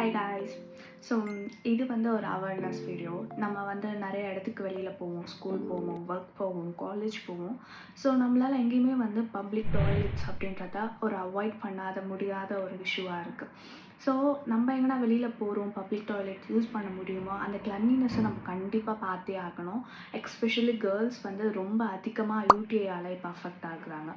Hi guys. So இது வந்து ஒரு அவேர்னஸ் வீடியோ. நம்ம வந்து நிறைய இடத்துக்கு வெளியில் போவோம், ஸ்கூல் போவோம், ஒர்க் போவோம், காலேஜ் போவோம். ஸோ நம்மளால் எங்கேயுமே வந்து பப்ளிக் டாய்லெட்ஸ் அப்படின்றத ஒரு அவாய்ட் பண்ணாத முடியாத ஒரு இஷ்யூவாக இருக்குது. ஸோ நம்ம எங்கன்னா வெளியில் போகிறோம், பப்ளிக் டாய்லெட் யூஸ் பண்ண முடியுமோ அந்த கிளன்லினஸை நம்ம கண்டிப்பாக பார்த்தே ஆகணும். எஸ்பெஷலி கேர்ள்ஸ் வந்து ரொம்ப அதிகமாக யூடிஐயால் இப்போ அஃபெக்ட் ஆகுறாங்க.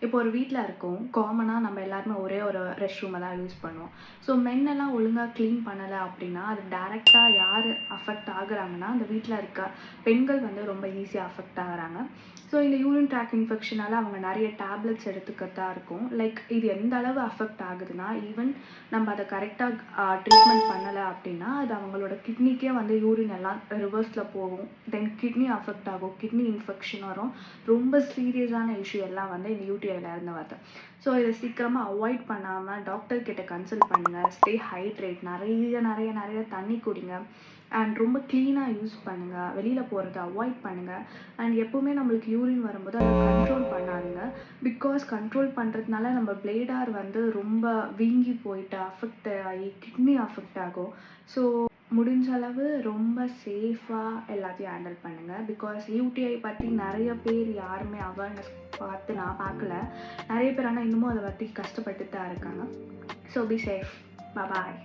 இப்போ ஒரு வீட்டில் இருக்கோம், காமனாக நம்ம எல்லாருமே ஒரே ஒரு ரெஸ்ட் ரூமை தான் யூஸ் பண்ணுவோம். ஸோ மென்னெல்லாம் ஒழுங்காக க்ளீன் பண்ணலை அப்படின்னா அது டைரெக்டாக யார் அஃபெக்ட் ஆகுறாங்கன்னா அந்த வீட்டில் இருக்க பெண்கள் வந்து ரொம்ப ஈஸியாக அஃபெக்ட் ஆகுறாங்க. ஸோ இந்த யூரின் ட்ராக் இன்ஃபெக்ஷனால் அவங்க நிறைய டேப்லெட்ஸ் எடுத்துக்கிறதா இருக்கும். லைக் இது எந்த அளவு அஃபெக்ட் ஆகுதுன்னா, ஈவன் நம்ம அதை கரெக்டாக ட்ரீட்மெண்ட் பண்ணலை அப்படின்னா அது அவங்களோட கிட்னிக்கே வந்து யூரின் எல்லாம் ரிவர்ஸில் போகும். தென் கிட்னி அஃபெக்ட் ஆகும், கிட்னி இன்ஃபெக்ஷன் வரும். ரொம்ப சீரியஸான இஷ்யூ எல்லாம் வந்து இந்த யூடிஐல இருந்து வருது. ஸோ இதை சீக்கிரமாக அவாய்ட் பண்ணாமல் டாக்டர் கிட்ட கன்சல்ட் பண்ணுங்கள். ஸ்டே ஹைட்ரேட், நிறைய நிறைய நிறைய தண்ணி குடிங்க. அண்ட் ரொம்ப க்ளீனாக யூஸ் பண்ணுங்கள். வெளியில் போகிறத அவாய்ட் பண்ணுங்கள். அண்ட் எப்போவுமே நம்மளுக்கு யூரின் வரும்போது அதை கண்ட்ரோல் பண்ணாதுங்க. பிகாஸ் கண்ட்ரோல் பண்ணுறதுனால நம்ம பிளேடார் வந்து ரொம்ப வீங்கி போயிட்டு அஃபெக்ட் ஆகி கிட்னி அஃபெக்ட் ஆகும். ஸோ முடிஞ்ச அளவு ரொம்ப சேஃபாக எல்லாத்தையும் ஹேண்டில் பண்ணுங்கள். பிகாஸ் யூடிஐ பற்றி நிறைய பேர் யாருமே அவேர்னஸ் நான் பார்க்கல. நிறைய பேர் ஆனால் இன்னமும் அதை பற்றி கஷ்டப்பட்டு தான் இருக்காங்க. So be safe. பாய்.